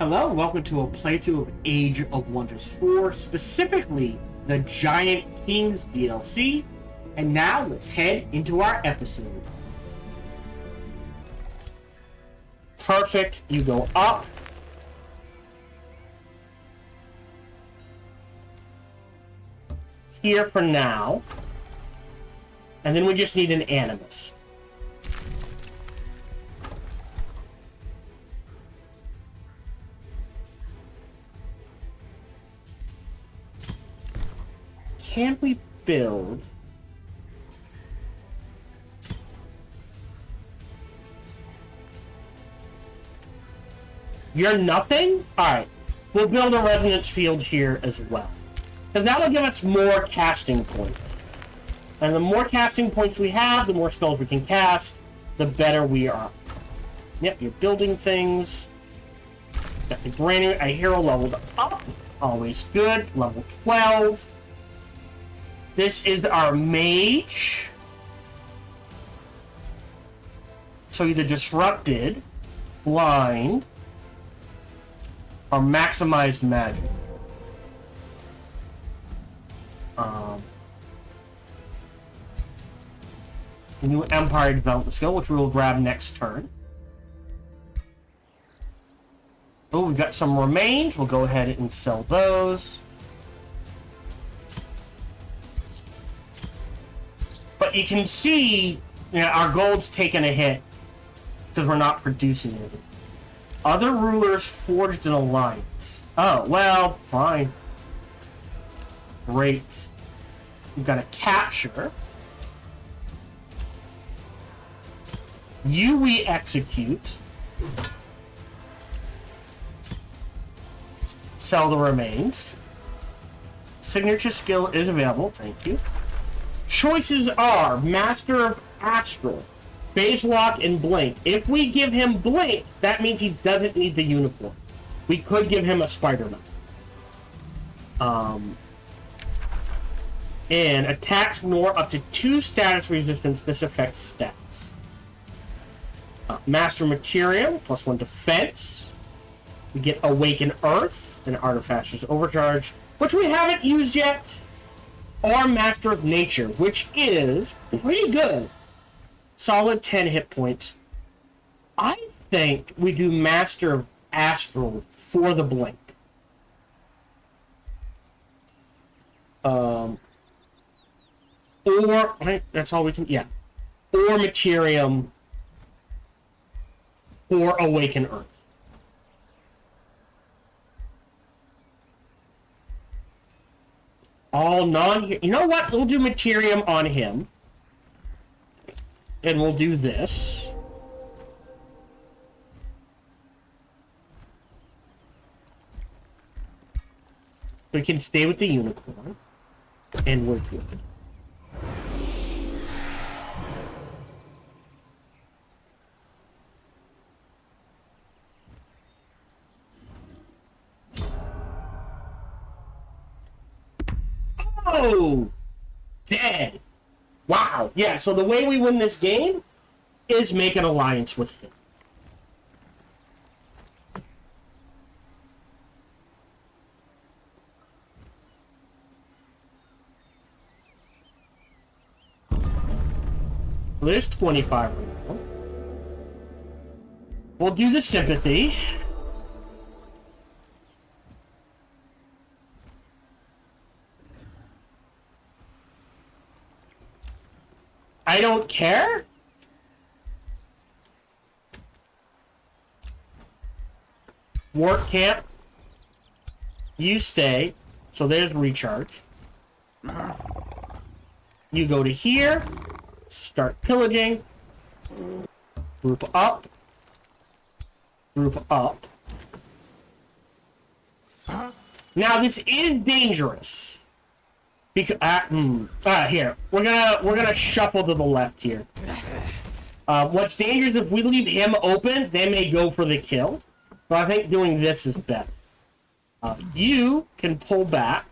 Hello, and welcome to a playthrough of Age of Wonders 4, specifically the Giant Kings DLC. And now let's head into our episode. Perfect. You go up. Here for now. And then we just need an animus. Can we build? You're nothing? Alright. We'll build a resonance field here as well. Because that'll give us more casting points. And the more casting points we have, the more spells we can cast, the better we are. Yep, you're building things. Got the granary. A hero leveled up. Always good. Level 12. This is our mage. So either disrupted, blind, or maximized magic. New Empire development skill, which we will grab next turn. Oh, we've got some remains. We'll go ahead and sell those. But you can see, our gold's taken a hit because we're not producing it. Other rulers forged an alliance. Oh, well, fine. Great. We've got a capture. You we execute. Sell the remains. Signature skill is available. Thank you. Choices are Master of Astral, Phase Lock, and Blink. If we give him Blink, that means he doesn't need the uniform. We could give him a Spider-Man. And attacks ignore up to 2 status resistance. This affects stats. Master Material, +1 defense. We get Awaken Earth, and Artificer's Overcharge, which we haven't used yet. Or Master of Nature, which is pretty good. Solid 10 hit points. I think we do Master of Astral for the Blink. Or, that's all we can, yeah. Or Materium for Awaken Earth. All non... You know what? We'll do Materium on him. And we'll do this. We can stay with the unicorn. And we're good. Oh! Dead! Wow. Yeah, so the way we win this game is make an alliance with him. So there's 25 right now. We'll do the sympathy. I don't care. Work camp. You stay. So there's recharge. You go to here. Start pillaging. Group up. Group up. Now this is dangerous. Because here we're gonna shuffle to the left here. What's dangerous if we leave him open, they may go for the kill. So I think doing this is better. You can pull back.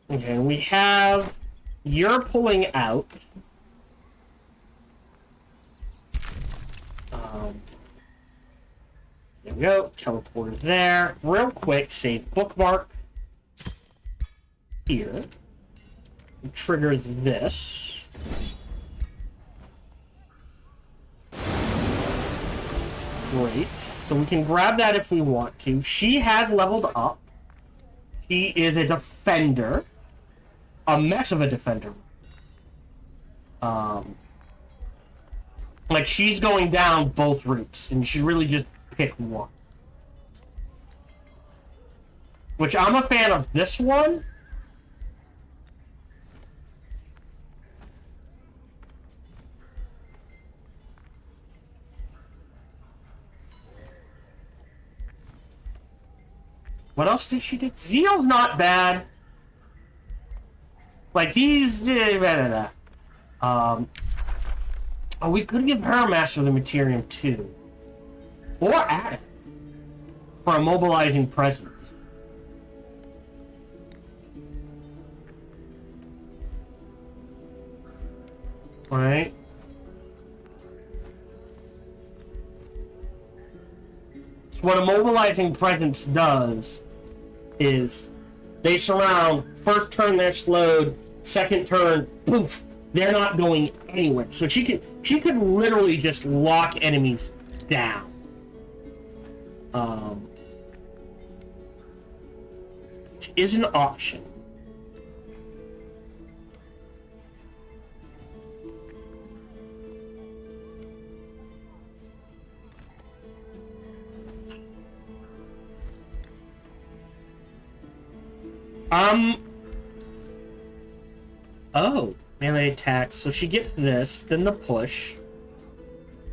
Okay, we have you're pulling out. we go. Teleporter there. Real quick, save bookmark. Here. Trigger this. Great. So we can grab that if we want to. She has leveled up. She is a defender. A mess of a defender. Like, she's going down both routes, and she really just pick one. Which I'm a fan of this one. What else did she do? Zeal's not bad. Like, these... Oh, we could give her Master of the Materium, too. Or add it. For a mobilizing presence. Right? So what a mobilizing presence does is they surround. First turn they're slowed. Second turn, poof. They're not going anywhere. So she could literally just lock enemies down. Which is an option. Oh. Melee attacks. So she gets this, then the push.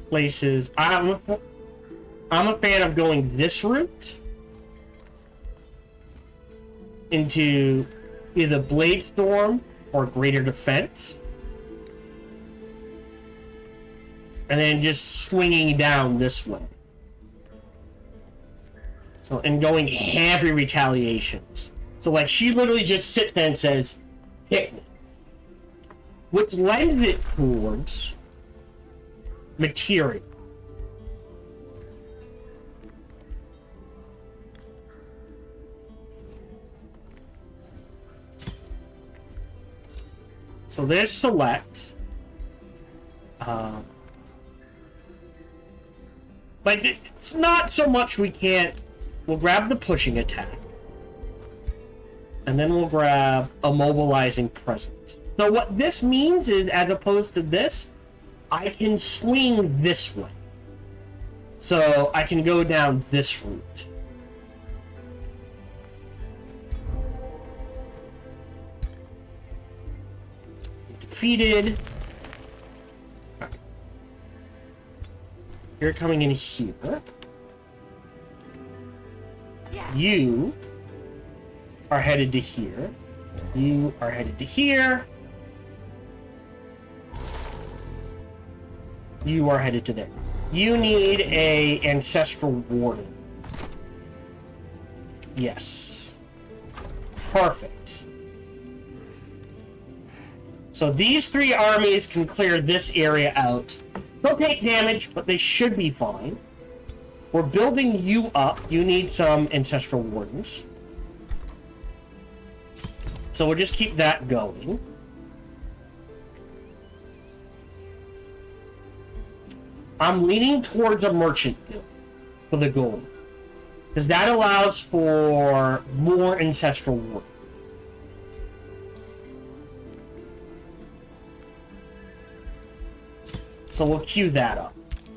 Places. I'm a fan of going this route into either Blade Storm or Greater Defense. And then just swinging down this way. So, and going heavy retaliations. So, like, she literally just sits there and says, hit me. Which lends it towards material. So there's select. Like, it's not so much we can't... We'll grab the pushing attack. And then we'll grab a mobilizing presence. So what this means is, as opposed to this, I can swing this way. So I can go down this route. Defeated. You're coming in here. You are headed to here. You are headed to here. You are headed to there. You need a Ancestral Warden. Yes. Perfect. So these three armies can clear this area out. They'll take damage, but they should be fine. We're building you up. You need some Ancestral Wardens. So we'll just keep that going. I'm leaning towards a merchant guild for the gold, because that allows for more ancestral wardens. So we'll queue that up.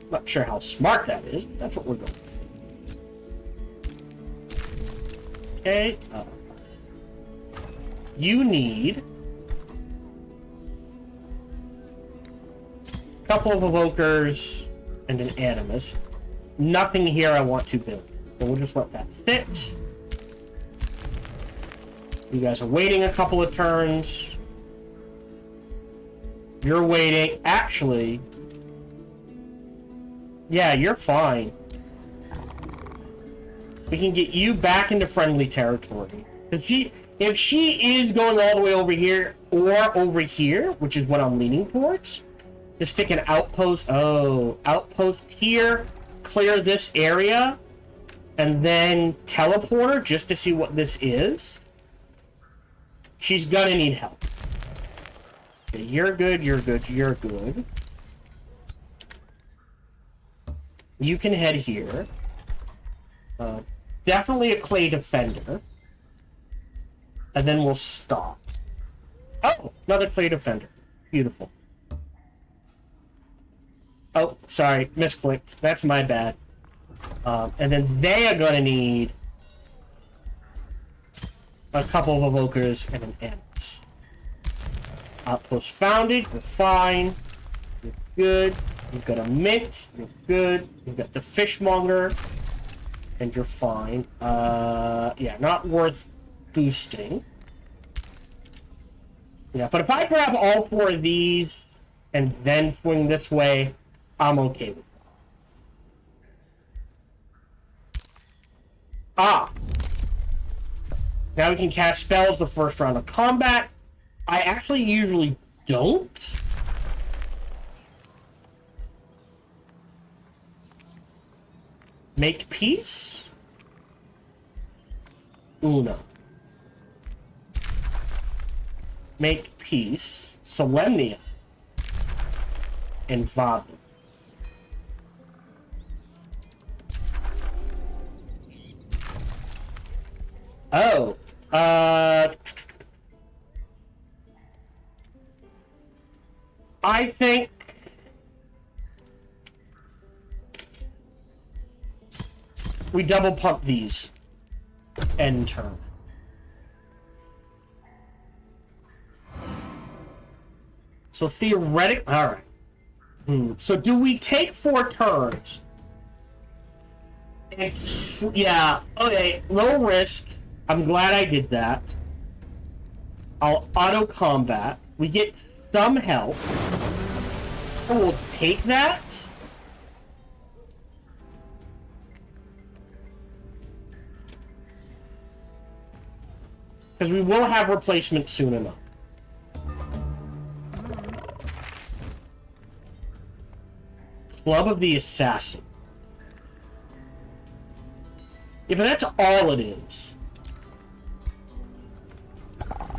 Not sure how smart that is, but that's what we're going with. Okay. You need a couple of evokers and an animus. Nothing here I want to build. So we'll just let that sit. You guys are waiting a couple of turns. You're waiting. Actually, yeah, you're fine. We can get you back into friendly territory. If she is going all the way over here or over here, which is what I'm leaning towards, to stick an outpost. Oh, outpost here, clear this area, and then teleport her just to see what this is, she's gonna need help. Okay, you're good, you're good, you're good. You can head here. Definitely a clay defender. And then we'll stop. Oh, another clay defender. Beautiful. Oh, sorry, misclicked. That's my bad. And then they are gonna need a couple of evokers and an Animus. Outpost founded, you're fine. You're good. You've got a mint, you're good. You've got the fishmonger, and you're fine. Yeah, not worth boosting. Yeah, but if I grab all 4 of these and then swing this way, I'm okay with that. Ah! Now we can cast spells the first round of combat. I actually usually don't. Make peace? Uno. Make peace. Solemnia. And Vavi. Oh. I think we double pump these end turn. So theoretically, all right. So do we take 4 turns? And, yeah. Okay. Low risk. I'm glad I did that. I'll auto combat. We get some help. And we'll take that. Because we will have replacement soon enough. Club of the Assassin. Yeah, but that's all it is.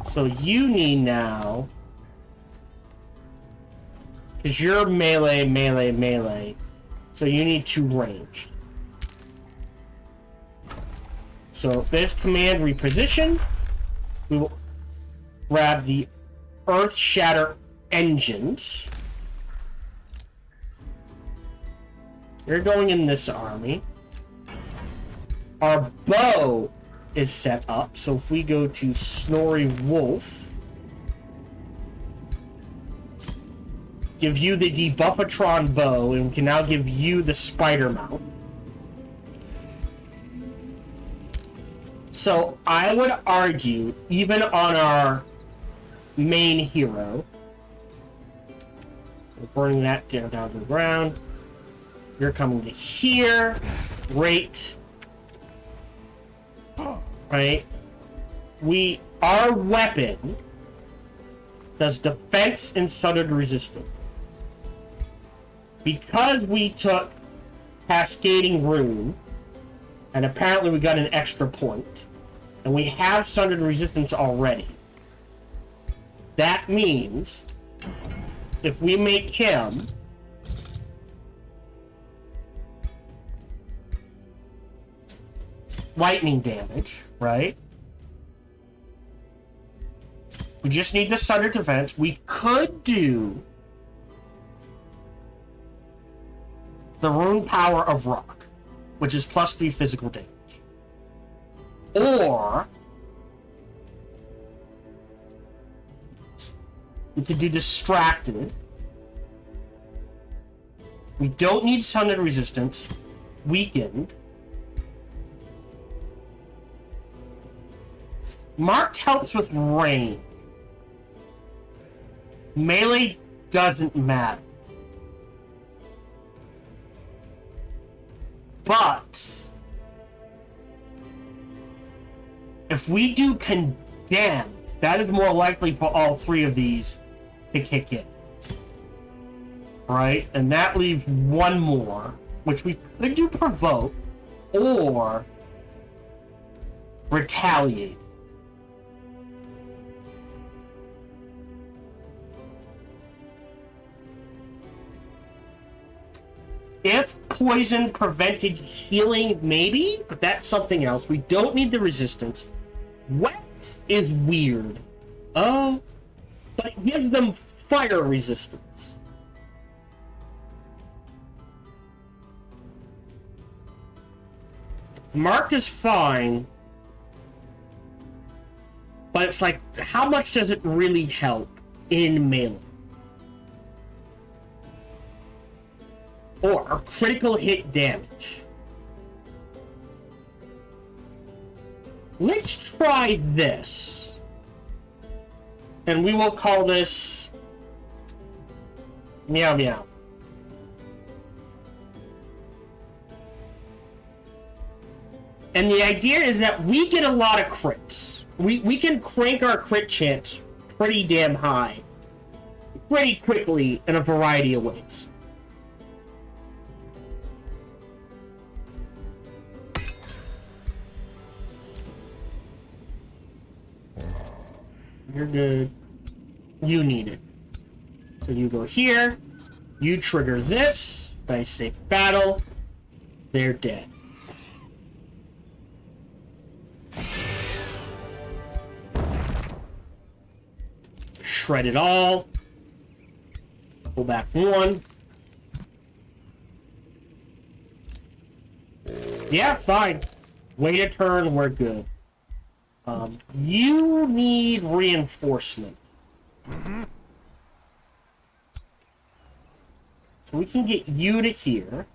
So you need now... Because you're melee, melee, melee. So you need 2 ranged. So this command reposition. We will grab the Earth Shatter engines. You're going in this army. Our bow is set up, so if we go to Snorri Wolf, give you the Debuffatron bow, and we can now give you the spider mount. So I would argue, even on our main hero, we're burning that down to the ground. You're coming to here. Great. Right? Our weapon does defense and sundered resistance. Because we took Cascading Rune, and apparently we got an extra point, and we have sundered resistance already, that means if we make him lightning damage, right? We just need the sundered defense. We could do the rune power of rock, which is +3 physical damage. Or we could do distracted. We don't need sundered resistance. Weakened. Marked helps with range. Melee doesn't matter. But if we do Condemn, that is more likely for all 3 of these to kick in. Right? And that leaves 1 more, which we could do Provoke. or retaliate. If poison prevented healing, maybe, but that's something else. We don't need the resistance. Wet is weird. Oh, but it gives them fire resistance. Marked is fine, but it's like, how much does it really help in melee? Or critical hit damage. Let's try this. And we will call this Meow Meow. And the idea is that we get a lot of crits. We can crank our crit chance pretty damn high pretty quickly in a variety of ways. You're good. You need it. So you go here. You trigger this. Nice safe battle. They're dead. Shred it all. Go back one. Yeah, fine. Wait a turn, we're good. You need reinforcement. So we can get you to here.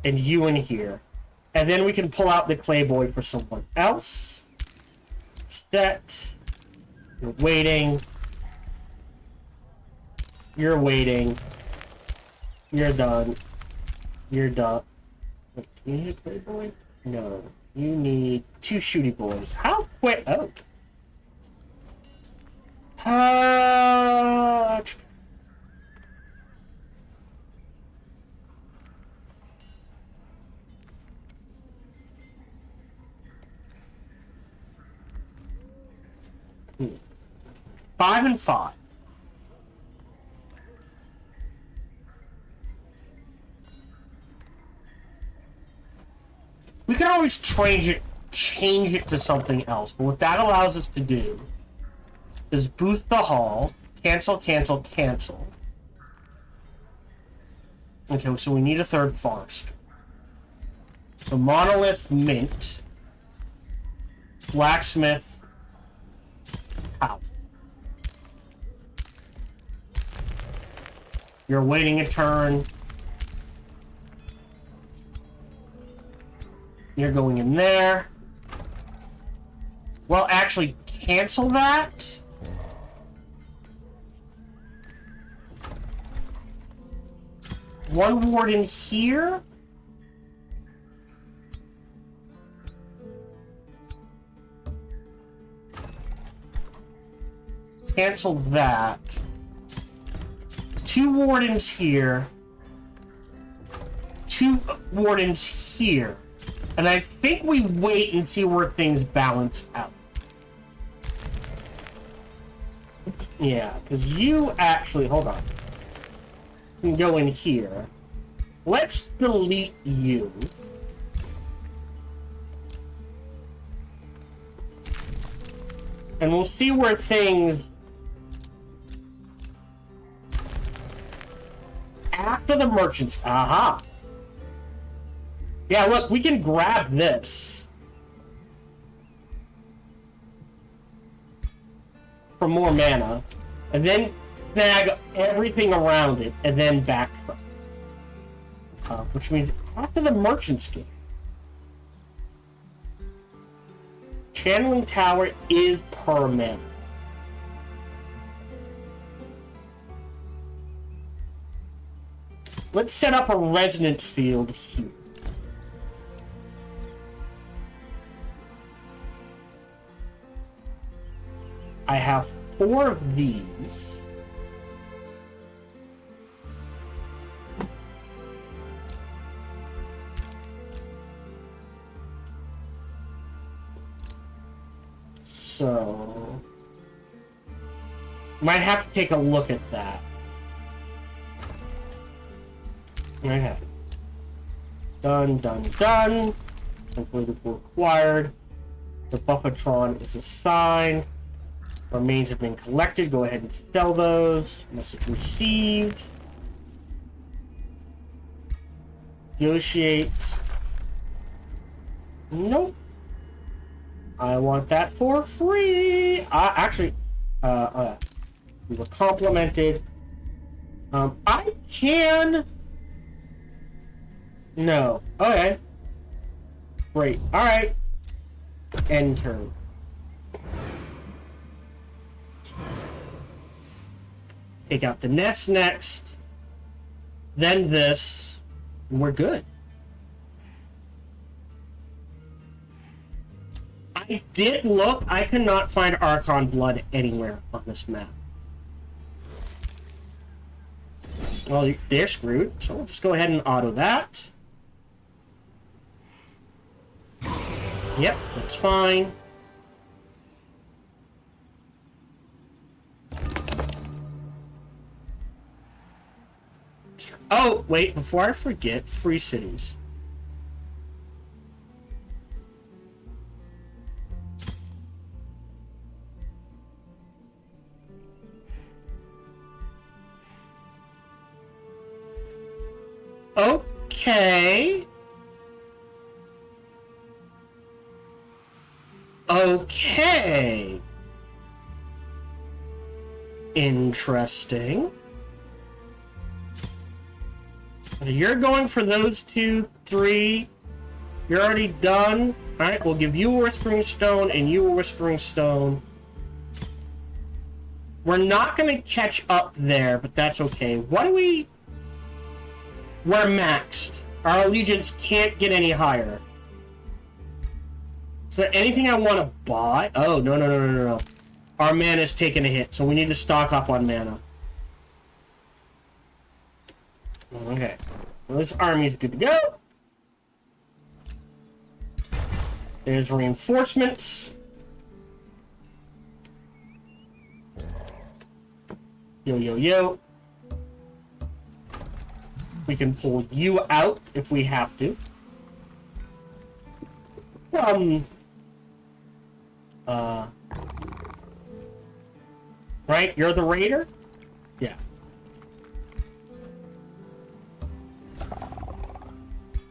And you in here. And then we can pull out the clay boy for someone else. Set. You're waiting. You're waiting. You're done. You're done. Wait, do you need a clay boy? No. You need 2 shooty boys. How quick? Oh. 5 and 5. We can always change it to something else, but what that allows us to do is boost the hall, cancel, cancel, cancel. Okay, so we need a 3rd forest. The monolith, mint, blacksmith, power. You're waiting a turn. You're going in there. Well, actually, cancel that. One ward in here. Cancel that. 2 wardens here. 2 wardens here. And I think we wait and see where things balance out. Yeah, because you actually... Hold on. You can go in here. Let's delete you. And we'll see where things... After the merchants... Aha! Yeah, look, we can grab this. For more mana. And then snag everything around it, and then backtrack. Which means after the merchant's game. Channeling Tower is per mana. Let's set up a resonance field here. I have 4 of these. So... might have to take a look at that. Okay. Done, done, done. Completed required. The Buffatron is assigned. Remains have been collected. Go ahead and sell those. Message received. Negotiate. Nope. I want that for free. Actually, we were complimented. I can. No. Okay. Great. All right. End turn. Take out the nest next. Then this. And we're good. I did look. I could not find Archon blood anywhere on this map. Well, they're screwed. So we'll just go ahead and auto that. Yep, that's fine. Oh, wait, before I forget, free cities. Okay. Okay. Interesting. You're going for those 2, 3. You're already done. Alright, we'll give you a Whispering Stone and you a Whispering Stone. We're not going to catch up there, but that's okay. What do we... We're maxed. Our allegiance can't get any higher. Is there anything I want to buy? Oh, no. Our mana's taking a hit, so we need to stock up on mana. Okay. Well, this army's good to go. There's reinforcements. Yo. We can pull you out if we have to. Right? You're the raider? Yeah.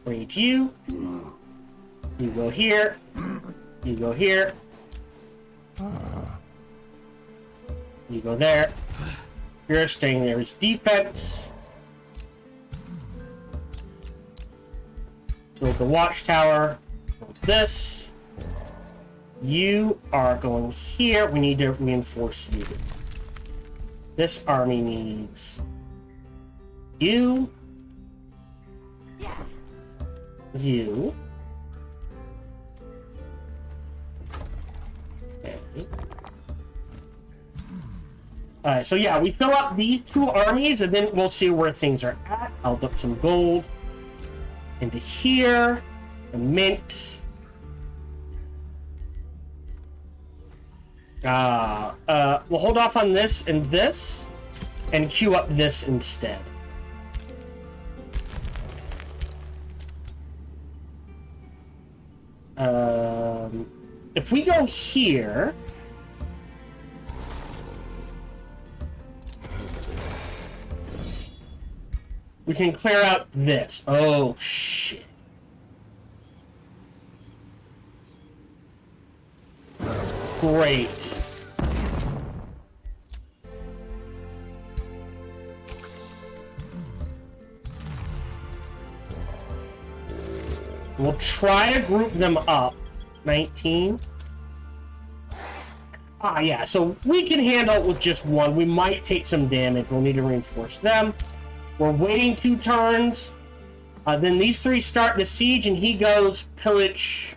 Raid you. You go here. You go here. You go there. You're staying there as defense. Build the watchtower. Build this. You are going here. We need to reinforce you. This army needs you. You. Okay. Alright, so yeah, we fill up these 2 armies and then we'll see where things are at. I'll dump some gold into here. The mint. We'll hold off on this and queue up this instead. If we go here, we can clear out this. Oh, shit. Great. We'll try to group them up. 19. Yeah, so we can handle it with just one. We might take some damage. We'll need to reinforce them. We're waiting 2 turns. Then these 3 start the siege, and he goes pillage.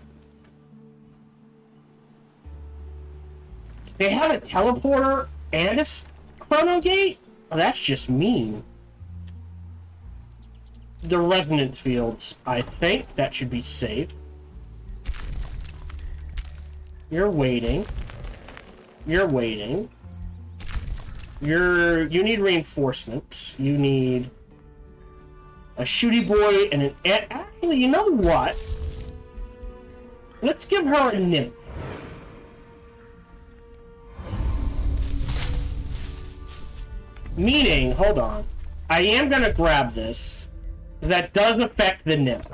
They have a teleporter and a chrono gate? Oh, that's just mean. The resonance fields, I think that should be safe. You're waiting. You're waiting. You need reinforcements. You need a shooty boy and an... Actually, you know what? Let's give her a nymph. Meaning, hold on. I am going to grab this, because that does affect the nymph.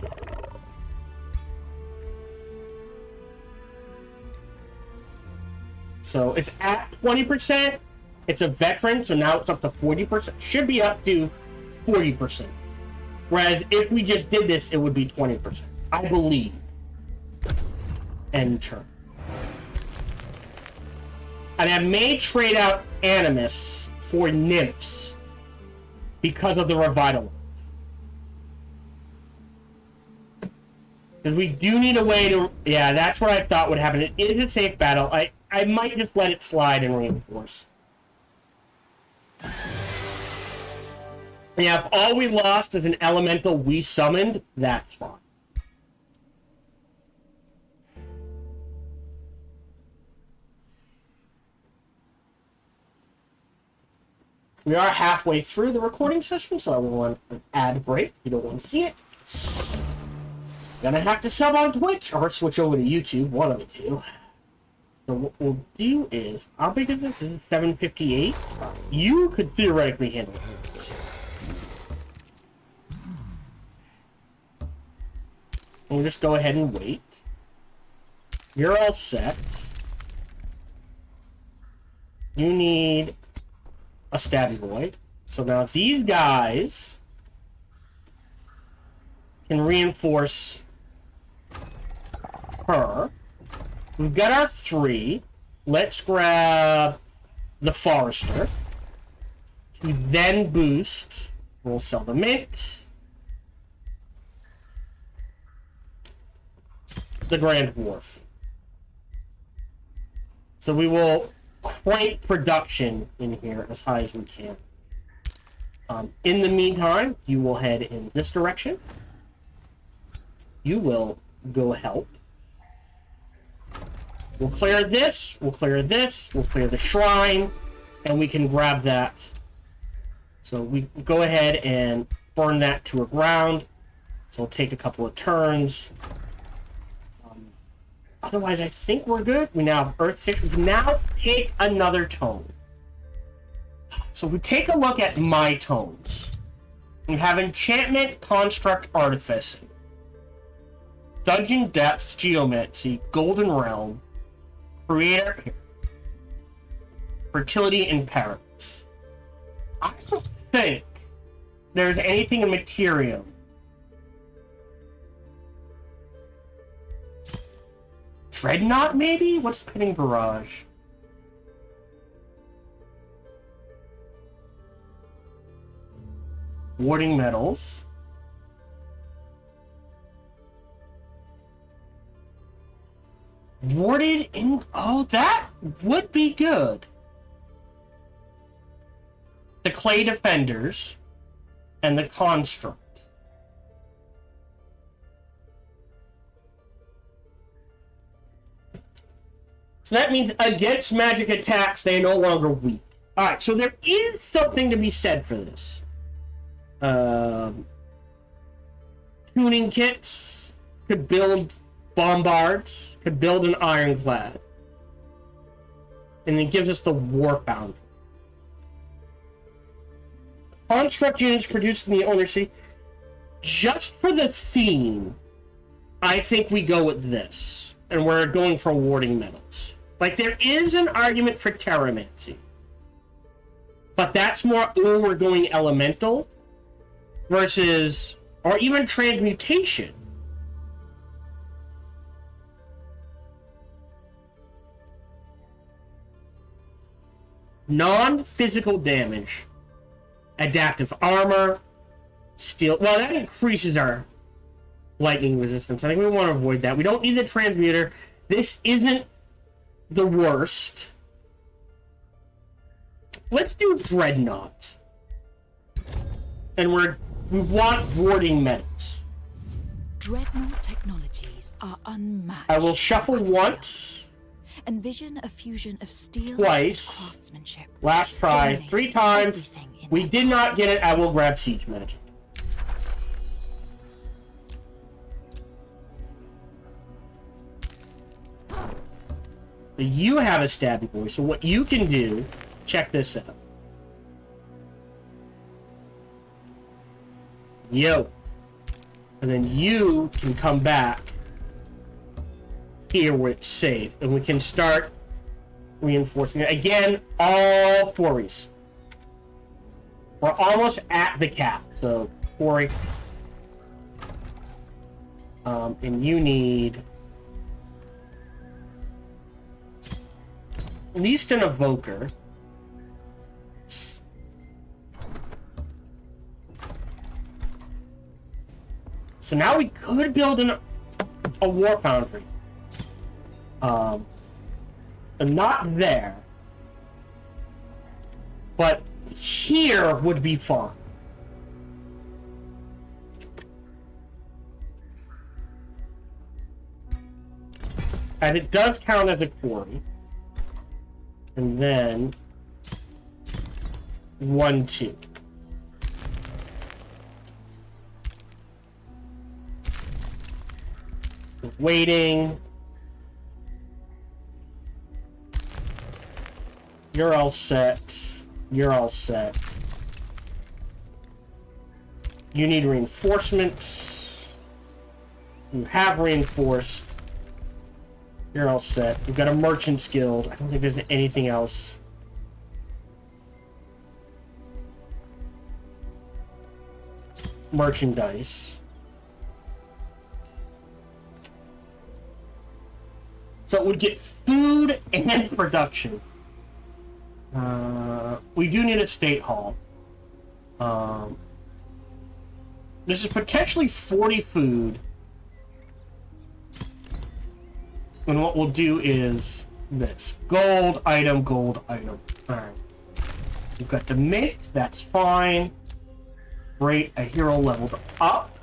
So it's at 20%. It's a veteran, so now it's up to 40%. Should be up to 40%. Whereas if we just did this, it would be 20%. I believe. End turn. And I may trade out Animus for nymphs because of the revitalize. Because we do need a way to... Yeah, that's what I thought would happen. It is a safe battle. I might just let it slide and reinforce. Yeah, if all we lost is an elemental we summoned, that's fine. We are halfway through the recording session, so I will want an ad break. You don't want to see it. Gonna have to sub on Twitch or switch over to YouTube, one of the two. So what we'll do is, how big is this? Is it 758? You could theoretically handle it. We'll just go ahead and wait. You're all set. You need a stabby boy. So now these guys can reinforce her. We've got our 3. Let's grab the Forester to then boost. We'll sell the mint. The Grand Dwarf. So we will crank production in here as high as we can. In the meantime, you will head in this direction. You will go help. We'll clear this, we'll clear this, we'll clear the shrine, and we can grab that. So we go ahead and burn that to a ground. So it'll take a couple of turns. Otherwise, I think we're good. We now have Earth 6. We can now take another tome. So if we take a look at my tomes, we have Enchantment, Construct, Artificing, Dungeon Depths, Geomancy, Golden Realm, Creator, Fertility, and Paradox. I don't think there's anything in Materium Dreadnought, maybe? What's Pitting Barrage? Warding Metals. Warded in... Oh, that would be good. The Clay Defenders and the Construct. So that means against magic attacks, they are no longer weak. Alright, so there is something to be said for this. Tuning kits could build bombards, could build an ironclad. And it gives us the War Foundry. Construct units produced in the Owner City. Just for the theme, I think we go with this. And we're going for Warding Metals. Like, there is an argument for Terramancy. But that's more, oh, we're going Elemental. Versus, or even Transmutation. Non-physical damage. Adaptive armor. Steel. Well, that increases our lightning resistance. I think we want to avoid that. We don't need the Transmuter. This isn't the worst. Let's do Dreadnought. And we want Warding Metals. Dreadnought technologies are unmatched. I will shuffle once. Envision a fusion of steel Twice. and craftsmanship. Last try. Dominate 3 times. everything in We their did not get it. I will grab Siege Magic. You have a stabby boy, so what you can do, check this out. Yo. And then you can come back here where it's safe, and we can start reinforcing it. Again, all quarries. We're almost at the cap, so quarry. And you need at least an evoker. So now we could build a war foundry. Not there. But here would be fun. As it does count as a quarry. And then 1, 2. Waiting. You're all set. You're all set. You need reinforcements. You have reinforced. You're all set. We've got a Merchant's Guild. I don't think there's anything else. Merchandise. So it would get food and production. We do need a state hall. This is potentially 40 food. And what we'll do is this. Gold item, gold item. Alright. We've got the mint, that's fine. Great, a hero leveled up.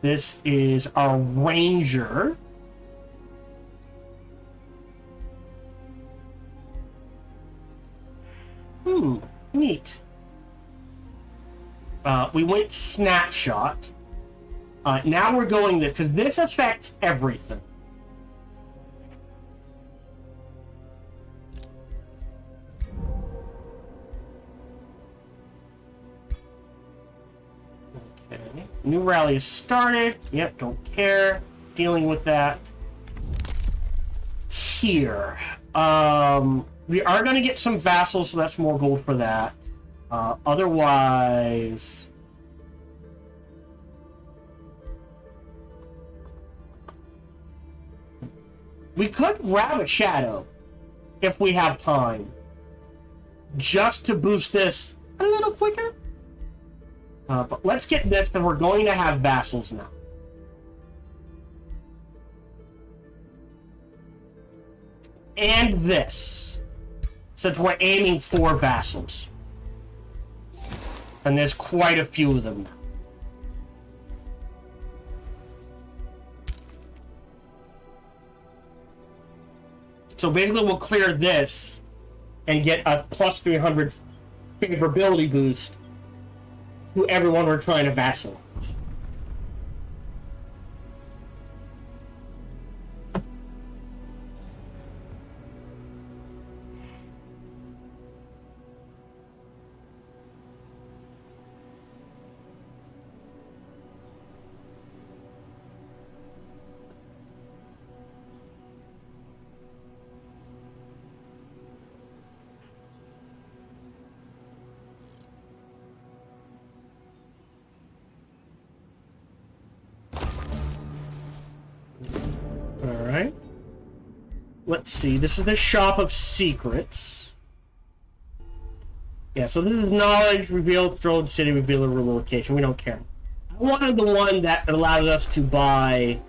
This is our ranger. Neat. We went snapshot. Now we're going this, because this affects everything. Okay. New rally is started. Yep, don't care. Dealing with that. Here. We are going to get some vassals, so that's more gold for that. Otherwise... we could grab a shadow, if we have time. Just to boost this a little quicker. But let's get this, because we're going to have vassals now. And this. Since we're aiming for vassals. And there's quite a few of them now. So basically we'll clear this and get a plus 300 favorability boost to everyone we're trying to vassalize. Alright. Let's see. This is the Shop of Secrets. Yeah, so this is knowledge, reveal, throne city, reveal a location. We don't care. I wanted the one that allowed us to buy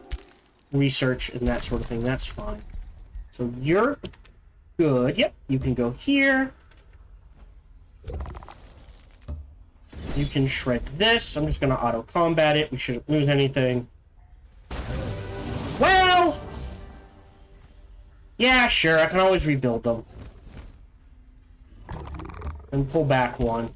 research and that sort of thing. That's fine. So you're good. Yep, you can go here. You can shred this. I'm just going to auto-combat it. We shouldn't lose anything. Well, Yeah, sure, I can always rebuild them. And pull back one.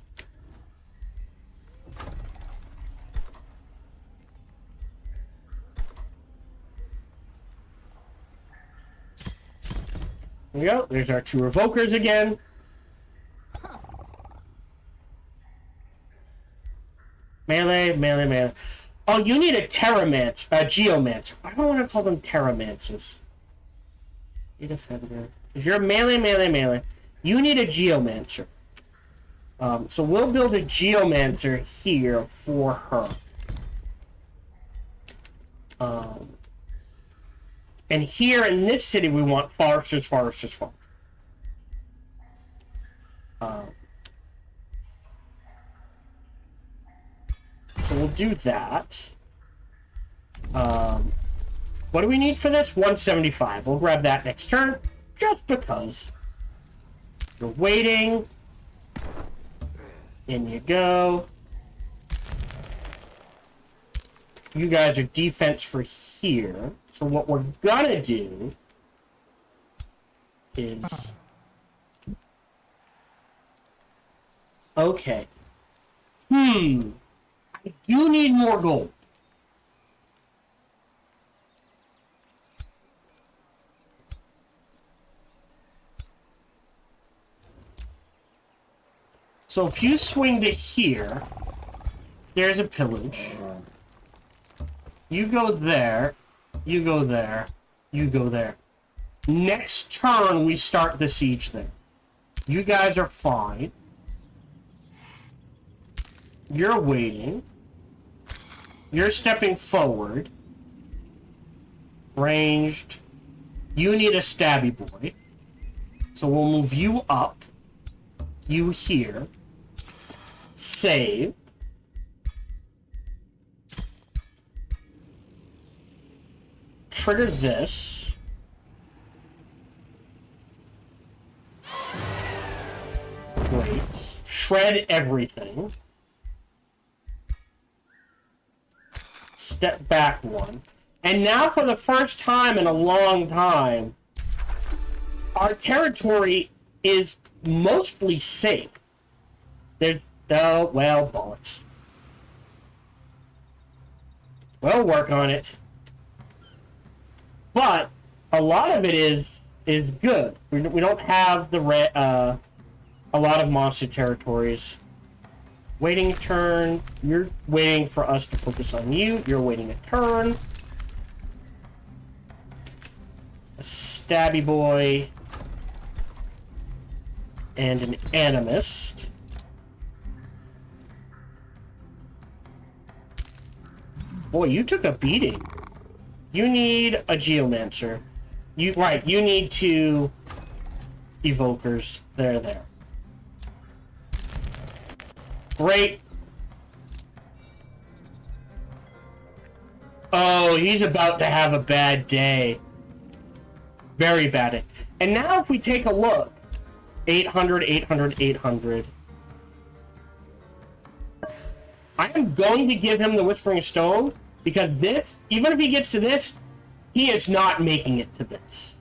There we go. There's our 2 Revokers again. Melee, melee, melee. Oh, you need a Geomancer. I don't want to call them Terramancers. A defender. If you're melee, melee, melee, you need a Geomancer. So we'll build a Geomancer here for her. And here in this city, we want foresters, foresters, foresters. So we'll do that. What do we need for this? 175. We'll grab that next turn, just because. You're waiting. In you go. You guys are defense for here. So what we're gonna do is... Okay. I do need more gold. So if you swing to here, there's a pillage. You go there, you go there, you go there. Next turn, we start the siege there. You guys are fine. You're waiting. You're stepping forward. Ranged. You need a stabby boy. So we'll move you up. You here. Save. Trigger this. Great. Shred everything. Step back one. And now for the first time in a long time, our territory is mostly safe. There's... Oh, well, bullets. We'll work on it. But a lot of it is good. We don't have the a lot of monster territories. Waiting a turn. You're waiting for us to focus on you. You're waiting a turn. A stabby boy. And an animist. Boy, you took a beating. You need a Geomancer. You need 2 Evokers. There. Great. Oh, he's about to have a bad day. Very bad day. And now if we take a look. 800, 800, 800. I am going to give him the Whispering Stone, because this, even if he gets to this, he is not making it to this.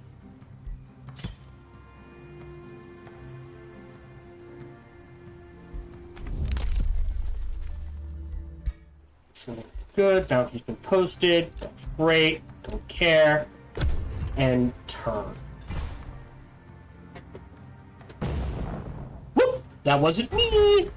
So good, bounty's been posted, that's great, don't care, and turn. Whoop! That wasn't me!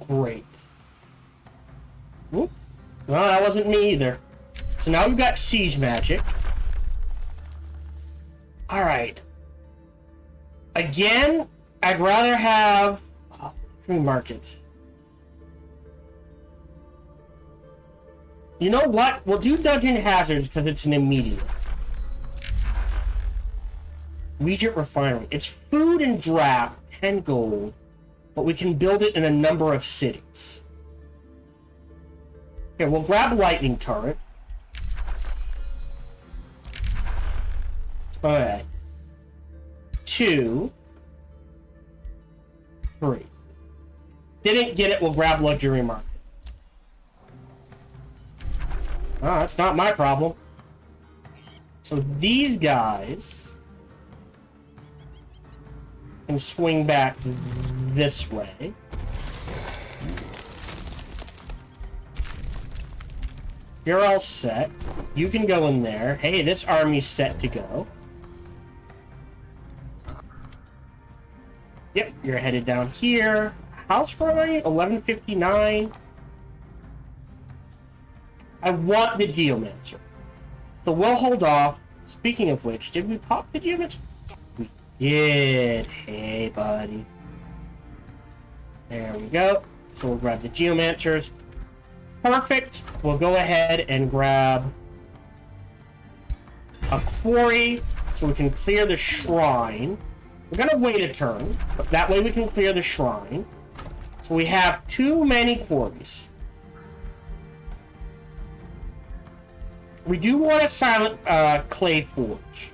Great. Whoop. No, that wasn't me either. So now we've got siege magic. Alright. Again, I'd rather have... free markets. You know what? We'll do Dungeon Hazards because it's an immediate. Regent Refinery. It's food and draft, 10 gold. But we can build it in a number of cities. Here, we'll grab lightning turret. Okay. 2, 3. Didn't get it, we'll grab luxury market. Oh, that's not my problem. So these guys can swing back this way. You're all set. You can go in there. Hey, this army's set to go. Yep, you're headed down here. House for 1159. I want the Geomancer. So we'll hold off. Speaking of which, did we pop the Geomancer? We did. Hey, buddy. There we go. So we'll grab the Geomancers. Perfect. We'll go ahead and grab a quarry so we can clear the shrine. We're going to wait a turn, but that way we can clear the shrine. So we have too many quarries. We do want a silent clay forge.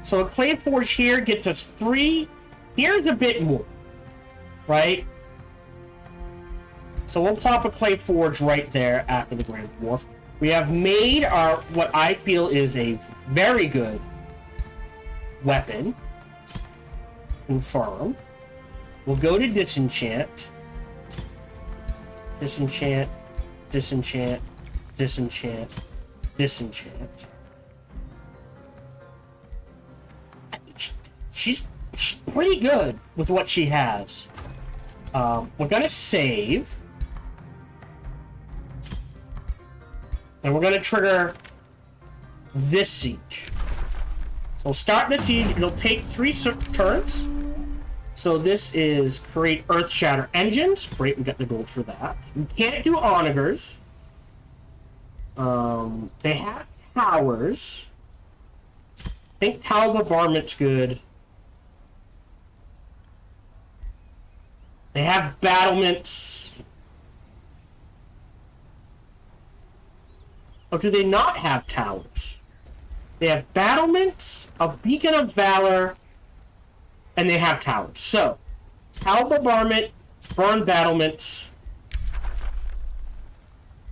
So a clay forge here gets us 3. Here's a bit more, right? So we'll plop a clay forge right there after the Grand Dwarf. We have made our, what I feel is a very good weapon. Confirm. We'll go to disenchant. Disenchant. Disenchant. Disenchant. Disenchant. She's pretty good with what she has. We're gonna save. And we're gonna trigger this siege. So we'll start the siege. It'll take 3 turns. So this is create Earth Shatter Engines. Great, we got the gold for that. We can't do onagers. They have towers. I think Tower Bombardment's good. They have battlements. Or do they not have towers? They have battlements, a beacon of valor, and they have towers. So, Tower Bombardment, burn battlements,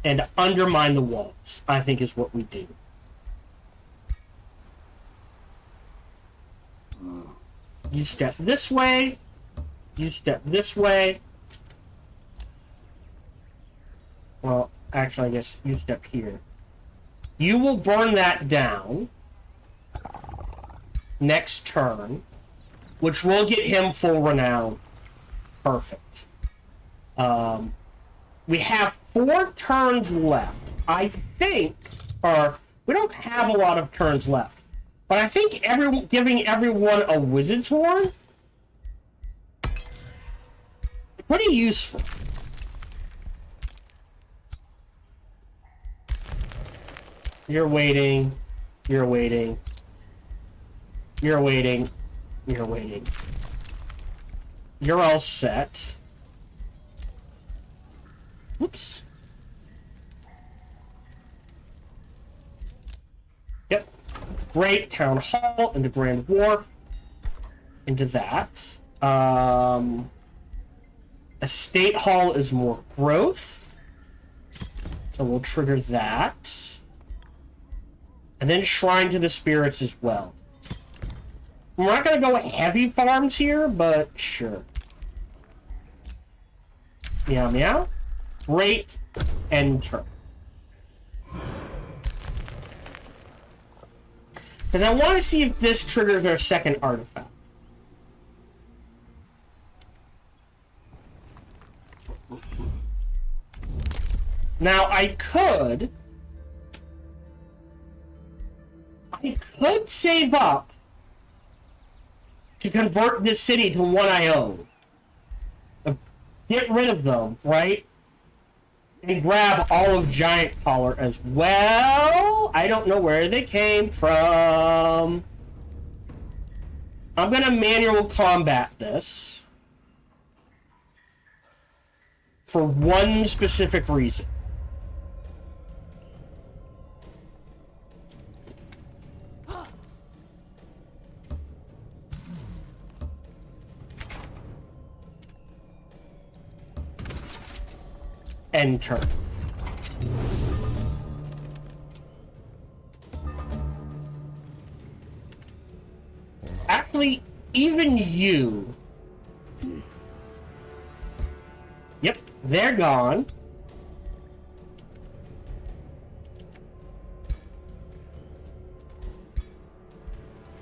and undermine the walls, I think is what we do. You step this way. You step this way. Well, actually, I guess you step here. You will burn that down next turn, which will get him full renown. Perfect. We have 4 turns left. I think, or we don't have a lot of turns left, but I think giving everyone a Wizard's Horn pretty useful. You're waiting. You're waiting. You're waiting. You're waiting. You're all set. Whoops. Yep. Great. Town Hall into Grand Wharf. Into that. Estate Hall is more growth. So we'll trigger that. And then Shrine to the Spirits as well. We're not going to go heavy farms here, but sure. Meow meow. Great. End turn. Because I want to see if this triggers our second artifact. Now, I could save up to convert this city to one I own. Get rid of them, right? And grab all of Giant Collar as well. I don't know where they came from. I'm going to manual combat this. for one specific reason. End turn. Actually, even you... Yep, they're gone.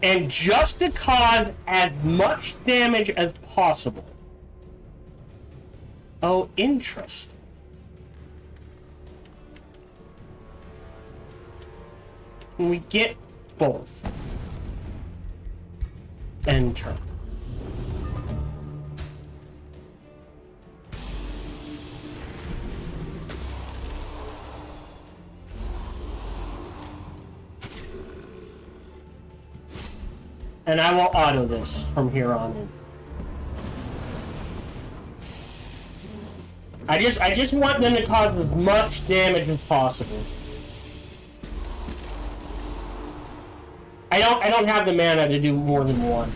And just to cause as much damage as possible. Oh, interesting. Can we get both? End turn. And I will auto this from here on in. I just want them to cause as much damage as possible. I don't have the mana to do more than one.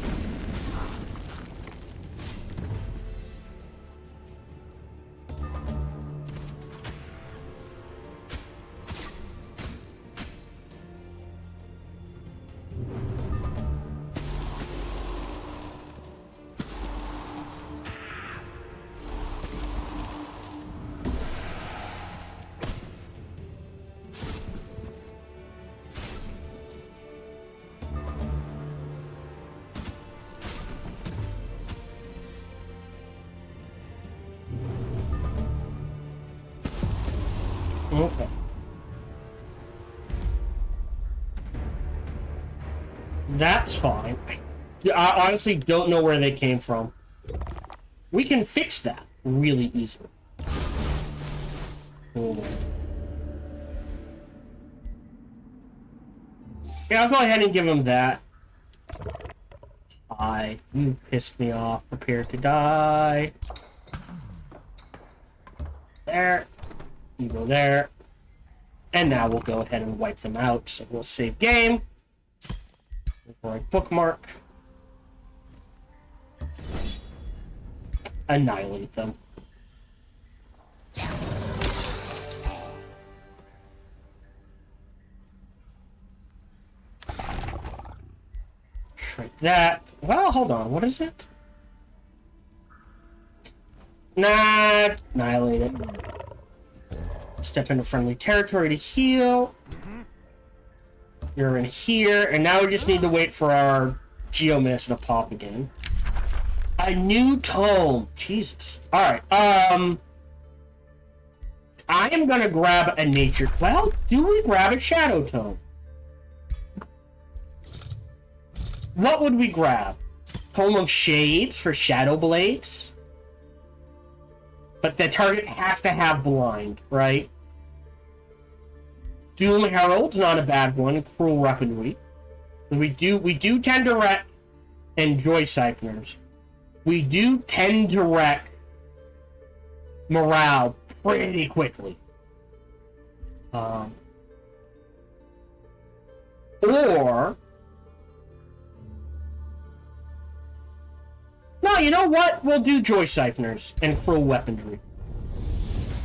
Okay. That's fine. I honestly don't know where they came from. We can fix that really easily. Yeah, I'll go ahead and give him that. Hi, you pissed me off. Prepare to die. There. You go there. And now we'll go ahead and wipe them out. So we'll save game. Before I bookmark. Annihilate them. Shrink that. Well, hold on. What is it? Nah, annihilate it. Step into friendly territory to heal. You're in here, and now we just need to wait for our Geomancy to pop again. A new tome. Jesus. Alright, I am gonna grab a nature... Well, do we grab a shadow tome? What would we grab? Tome of Shades for Shadow Blades? But the target has to have blind, right? Doom Herald's not a bad one. Cruel Weaponry. We do tend to wreck and Joy Siphoners. We do tend to wreck morale pretty quickly. Or no, you know what? We'll do Joy Siphoners and Cruel Weaponry.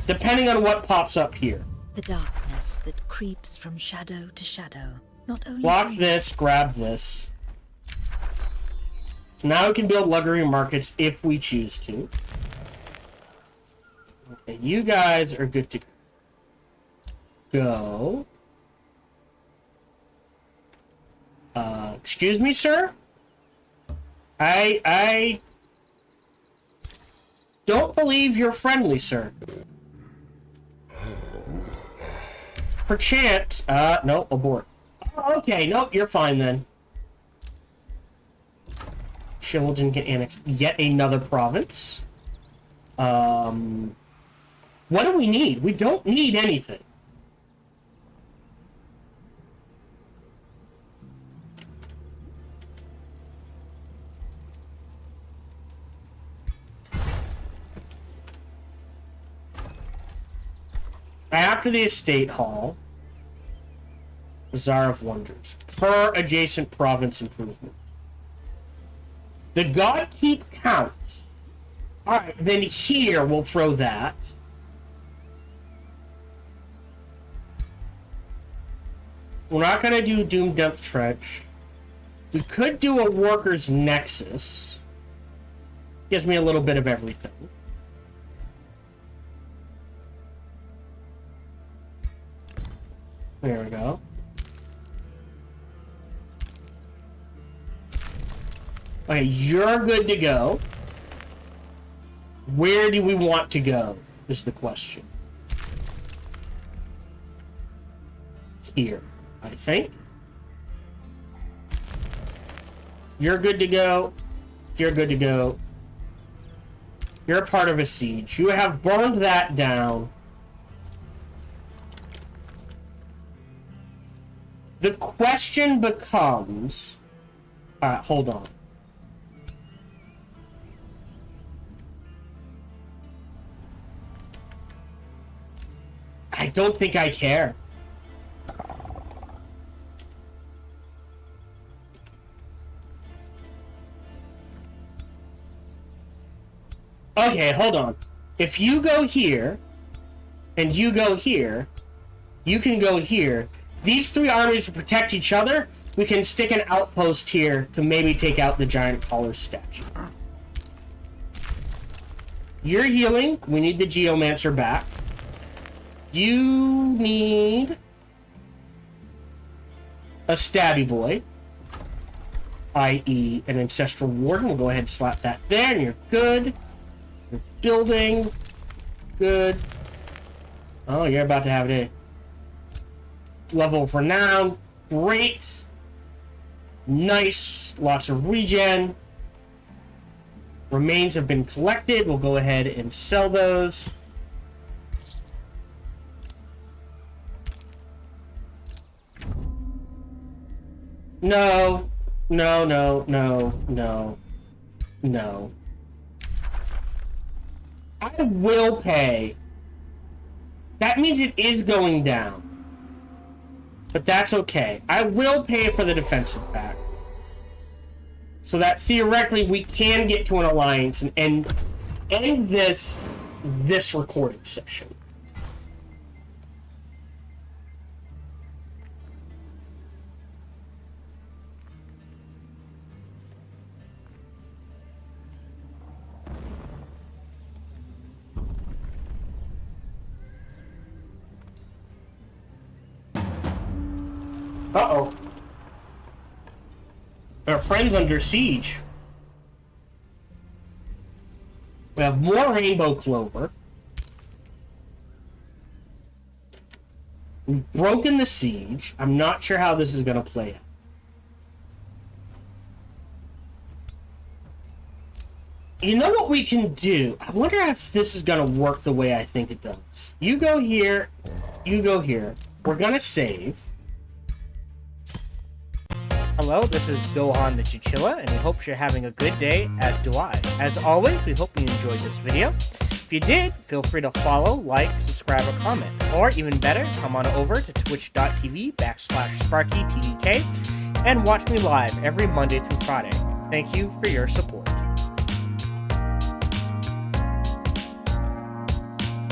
Depending on what pops up here. The darkness that creeps from shadow to shadow. Not only block this, grab this. So now we can build luxury markets if we choose to. Okay, you guys are good to go. Excuse me, sir? I don't believe you're friendly, sir. Perchance, no, abort. Oh, okay, nope, you're fine then. Shieldon can annex yet another province. What do we need? We don't need anything. After the estate hall, Bazaar of Wonders. Per adjacent province improvement. The God Keep counts. Alright, then here we'll throw that. We're not going to do Doom Depth Trench. We could do a Workers' Nexus. Gives me a little bit of everything. There we go. Okay, you're good to go. Where do we want to go, is the question. Here, I think. You're good to go. You're good to go. You're a part of a siege. You have burned that down. The question becomes... Alright, hold on. I don't think I care. Okay, hold on. If you go here, and you go here, you can go here. These three armies will protect each other. We can stick an outpost here to maybe take out the giant collar statue. You're healing. We need the Geomancer back. You need a Stabby Boy, i.e. an Ancestral Warden. We'll go ahead and slap that there, and you're good. You're building. Good. Oh, you're about to have a level of renown. Great. Nice. Lots of regen. Remains have been collected. We'll go ahead and sell those. No. No, no, no, no. No. I will pay. That means it is going down. But that's okay. I will pay for the defensive pack. So that theoretically we can get to an alliance and end this recording session. Uh-oh. Our friend's under siege. We have more rainbow clover. We've broken the siege. I'm not sure how this is going to play out. You know what we can do? I wonder if this is going to work the way I think it does. You go here. You go here. We're going to save. Hello, this is Gohan the Chinchilla, and we hope you're having a good day, as do I. As always, we hope you enjoyed this video. If you did, feel free to follow, like, subscribe, or comment. Or even better, come on over to twitch.tv/SparkyTDK and watch me live every Monday through Friday. Thank you for your support.